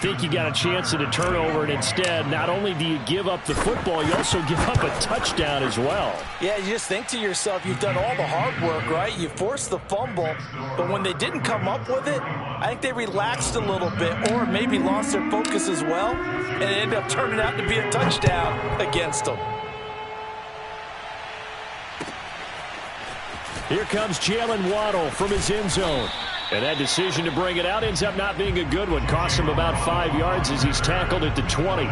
Think you got a chance at a turnover, and instead, not only do you give up the football, you also give up a touchdown as well. Yeah, you just think to yourself, you've done all the hard work, right? You forced the fumble, but when they didn't come up with it, I think they relaxed a little bit or maybe lost their focus as well, and it ended up turning out to be a touchdown against them. Here comes Jalen Waddle from his end zone. And that decision to bring it out ends up not being a good one. Costs him about 5 yards as he's tackled at the 20.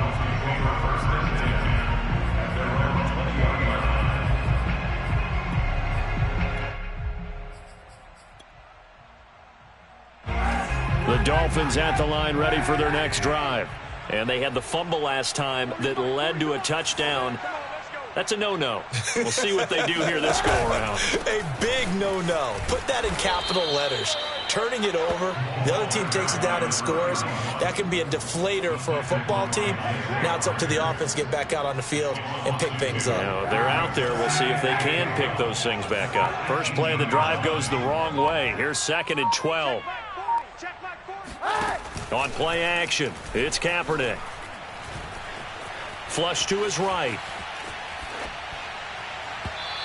The Dolphins at the line ready for their next drive. And they had the fumble last time that led to a touchdown. That's a no-no. We'll see what they do here this go-around. A big no-no. Put that in capital letters. Turning it over, the other team takes it down and scores. That can be a deflator for a football team. Now it's up to the offense to get back out on the field and pick things up. Now, they're out there. We'll see if they can pick those things back up. First play of the drive goes the wrong way. Here's 2nd and 12. On play action, it's Kaepernick. Flush to his right.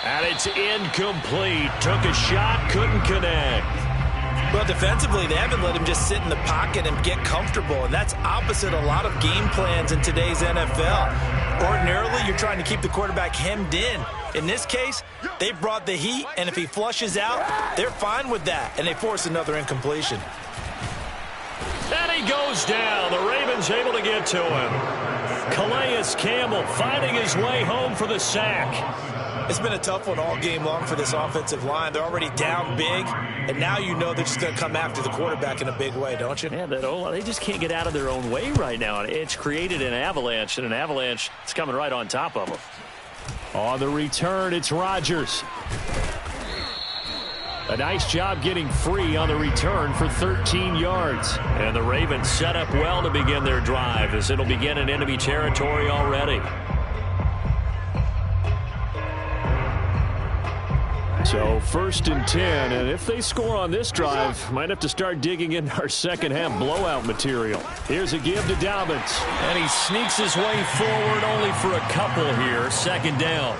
And it's incomplete. Took a shot, couldn't connect. Well, defensively, they haven't let him just sit in the pocket and get comfortable, and that's opposite a lot of game plans in today's NFL. Ordinarily, you're trying to keep the quarterback hemmed in. In this case, they brought the heat, and if he flushes out, they're fine with that, and they force another incompletion. And he goes down. The Ravens able to get to him. Calais Campbell finding his way home for the sack. It's been a tough one all game long for this offensive line. They're already down big, and now you know they're just going to come after the quarterback in a big way, don't you? Yeah, they just can't get out of their own way right now. It's created an avalanche, and an avalanche is coming right on top of them. On the return, it's Rodgers. A nice job getting free on the return for 13 yards. And the Ravens set up well to begin their drive as it'll begin in enemy territory already. So 1st and 10, and if they score on this drive, might have to start digging in our second half blowout material. Here's a give to Dobbins. And he sneaks his way forward only for a couple here. 2nd down.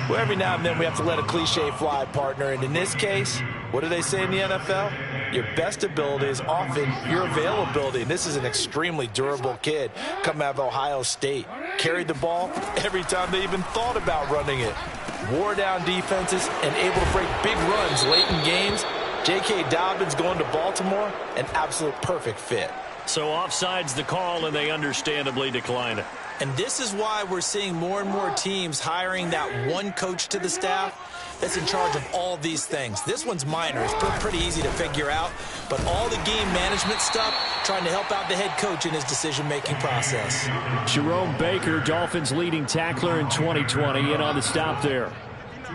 Well, every now and then we have to let a cliche fly, partner. And in this case, what do they say in the NFL? Your best ability is often your availability. And this is an extremely durable kid coming out of Ohio State. Carried the ball every time they even thought about running it. Wore down defenses and able to break big runs late in games. J.K. Dobbins going to Baltimore, an absolute perfect fit. So offsides the call, and they understandably decline it. And this is why we're seeing more and more teams hiring that one coach to the staff that's in charge of all these things. This one's minor. It's pretty easy to figure out. But all the game management stuff, trying to help out the head coach in his decision-making process. Jerome Baker, Dolphins leading tackler in 2020, in on the stop there.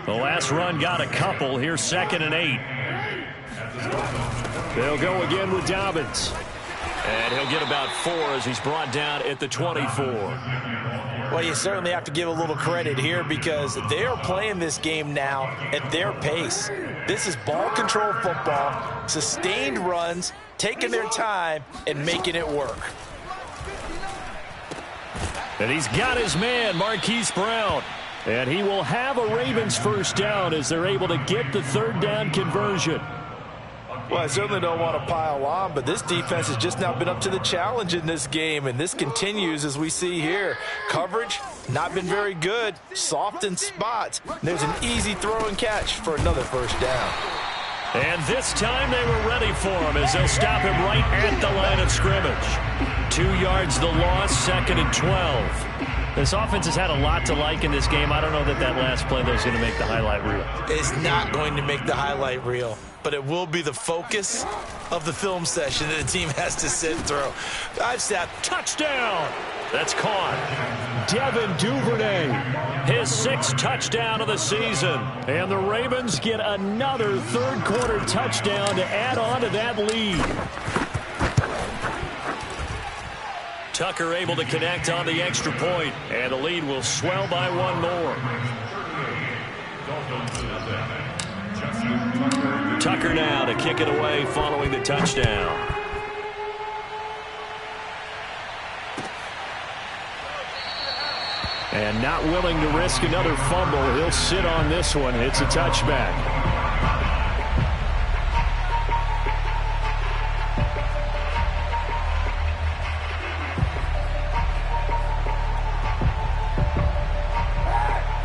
The last run got a couple. Here's 2nd and 8. They'll go again with Dobbins. And he'll get about 4 as he's brought down at the 24. Well, you certainly have to give a little credit here because they are playing this game now at their pace. This is ball control football, sustained runs, taking their time and making it work. And he's got his man, Marquise Brown. And he will have a Ravens 1st down as they're able to get the 3rd down conversion. Well, I certainly don't want to pile on, but this defense has just now been up to the challenge in this game, and this continues as we see here. Coverage, not been very good, soft in spots. There's an easy throw and catch for another 1st down. And this time they were ready for him as they'll stop him right at the line of scrimmage. 2 yards the loss, 2nd and 12. This offense has had a lot to like in this game. I don't know that last play, though, is going to make the highlight reel. It's not going to make the highlight reel, but it will be the focus of the film session that the team has to sit through. I've sat. Touchdown! That's caught. Devin Duvernay, his 6th touchdown of the season. And the Ravens get another 3rd quarter touchdown to add on to that lead. Tucker able to connect on the extra point, and the lead will swell by 1 more. Tucker now to kick it away following the touchdown. And not willing to risk another fumble. He'll sit on this one. It's a touchback.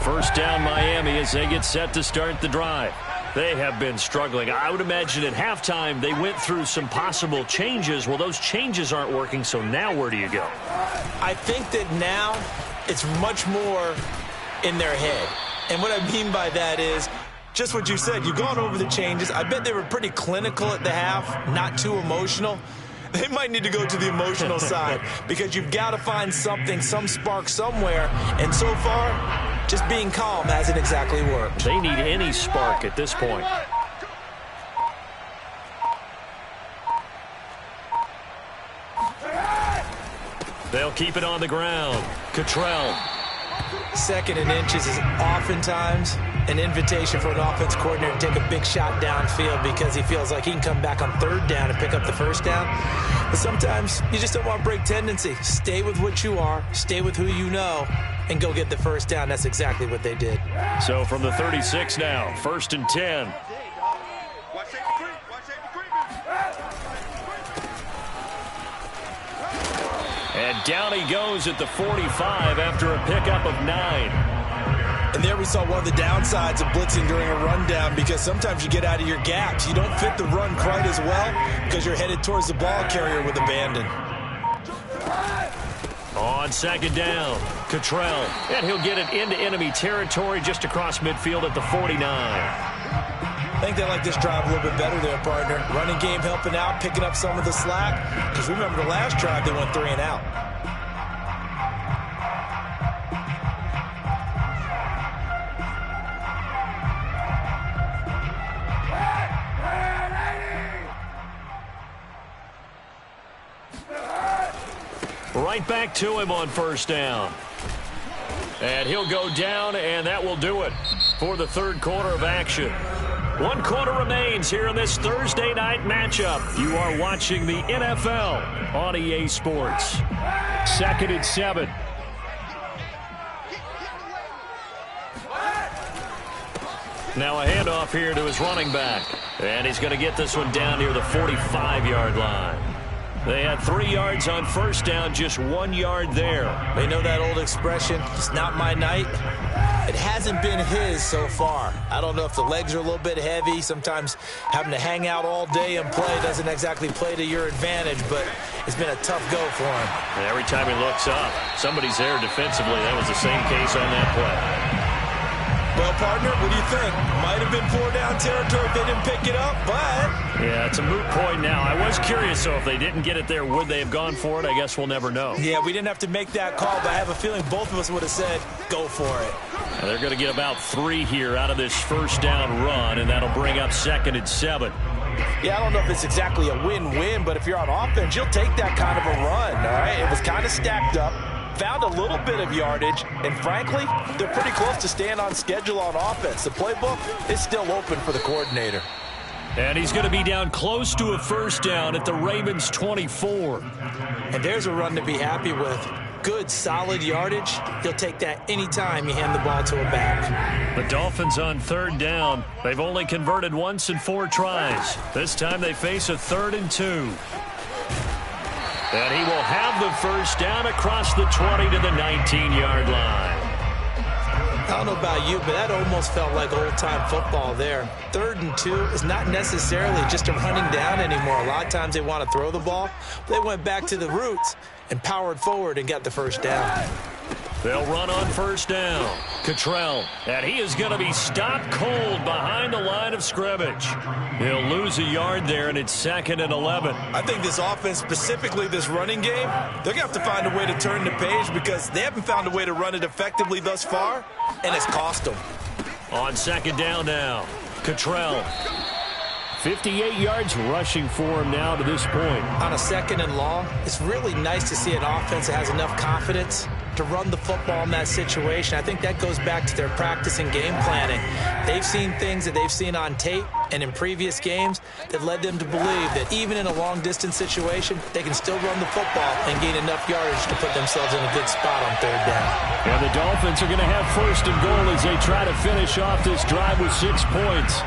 First down, Miami, as they get set to start the drive. They have been struggling. I would imagine at halftime they went through some possible changes. Well, those changes aren't working, so now where do you go? I think that now it's much more in their head. And what I mean by that is just what you said. You've gone over the changes. I bet they were pretty clinical at the half, not too emotional. They might need to go to the emotional side because you've got to find something, some spark somewhere. And so far, just being calm hasn't exactly worked. They need any spark at this point. They'll keep it on the ground. Cottrell. 2nd and inches is oftentimes an invitation for an offense coordinator to take a big shot downfield because he feels like he can come back on 3rd down and pick up the 1st down. But sometimes you just don't want to break tendency. Stay with what you are, stay with who you know, and go get the 1st down. That's exactly what they did. So from the 36 now, 1st and 10. And down he goes at the 45 after a pickup of 9. And there we saw one of the downsides of blitzing during a rundown because sometimes you get out of your gaps. You don't fit the run quite as well because you're headed towards the ball carrier with abandon. On 2nd down, Cottrell. And he'll get it into enemy territory just across midfield at the 49. I think they like this drive a little bit better there, partner. Running game helping out, picking up some of the slack. Because remember the last drive, they went 3 and out. Right back to him on 1st down. And he'll go down, and that will do it for the 3rd quarter of action. 1 quarter remains here in this Thursday night matchup. You are watching the NFL on EA Sports. 2nd and 7. Now a handoff here to his running back. And he's going to get this one down near the 45-yard line. They had 3 yards on 1st down, just 1 yard there. They know that old expression, it's not my night. It hasn't been his so far. I don't know if the legs are a little bit heavy. Sometimes having to hang out all day and play doesn't exactly play to your advantage, but it's been a tough go for him. And every time he looks up, somebody's there defensively. That was the same case on that play. Well, partner, what do you think? Might have been 4-down territory if they didn't pick it up, but... Yeah, it's a moot point now. I was curious, so if they didn't get it there, would they have gone for it? I guess we'll never know. Yeah, we didn't have to make that call, but I have a feeling both of us would have said, go for it. And they're going to get about 3 here out of this 1st down run, and that'll bring up 2nd and 7. Yeah, I don't know if it's exactly a win-win, but if you're on offense, you'll take that kind of a run, all right? It was kind of stacked up. Found a little bit of yardage, and frankly, they're pretty close to staying on schedule on offense. The playbook is still open for the coordinator. And he's going to be down close to a 1st down at the Ravens' 24. And there's a run to be happy with. Good, solid yardage. He'll take that anytime you hand the ball to a back. The Dolphins on 3rd down. They've only converted once in 4 tries. This time they face a 3rd and 2. And he will have the 1st down across the 20 to the 19-yard line. I don't know about you, but that almost felt like old-time football there. 3rd and 2 is not necessarily just a running down anymore. A lot of times they want to throw the ball. They went back to the roots and powered forward and got the 1st down. They'll run on 1st down. Cottrell, and he is going to be stopped cold behind the line of scrimmage. He'll lose a yard there, and it's 2nd and 11. I think this offense, specifically this running game, they're going to have to find a way to turn the page because they haven't found a way to run it effectively thus far, and it's cost them. On 2nd down now, Cottrell. 58 yards rushing for him now to this point. On a 2nd and long, it's really nice to see an offense that has enough confidence to run the football in that situation. I think that goes back to their practice and game planning. They've seen things that they've seen on tape, And in previous games, they've led them to believe that even in a long-distance situation, they can still run the football and gain enough yardage to put themselves in a good spot on third down. And the Dolphins are going to have first and goal as they try to finish off this drive with 6 points.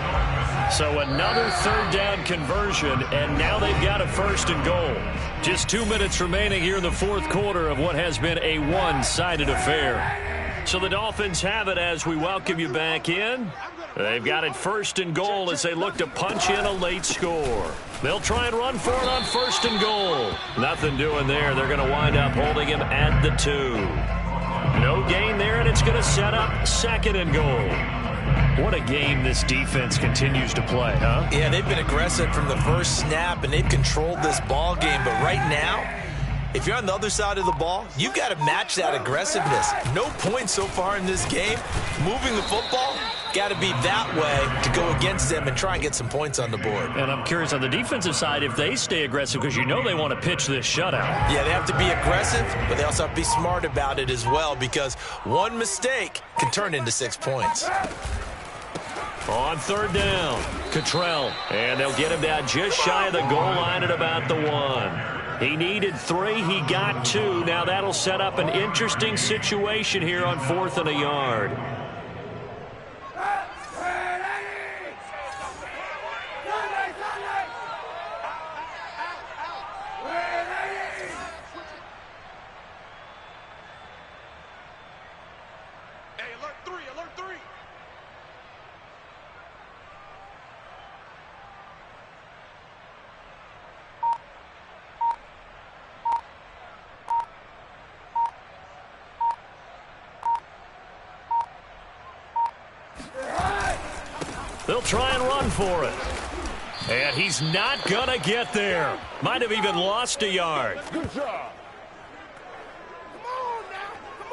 So another third down conversion, and now they've got a first and goal. Just 2 minutes remaining here in the fourth quarter of what has been a one-sided affair. So the Dolphins have it as we welcome you back in. They've got it first and goal as they look to punch in a late score. They'll try and run for it on first and goal. Nothing doing there. They're going to wind up holding him at the 2. No gain there, and it's going to set up second and goal. What a game this defense continues to play, huh? Yeah, they've been aggressive from the first snap, and they've controlled this ball game. But right now, if you're on the other side of the ball, you've got to match that aggressiveness. No points so far in this game. Moving the football, got to be that way to go against them and try and get some points on the board. And I'm curious on the defensive side if they stay aggressive, because you know they want to pitch this shutout. Yeah, they have to be aggressive, but they also have to be smart about it as well, because one mistake can turn into 6 points. On third down, Cottrell. And they'll get him down just shy of the goal line at about the 1. He needed 3. He got 2. Now that'll set up an interesting situation here on 4th and a yard. They'll try and run for it. And he's not going to get there. Might have even lost a yard. Good job.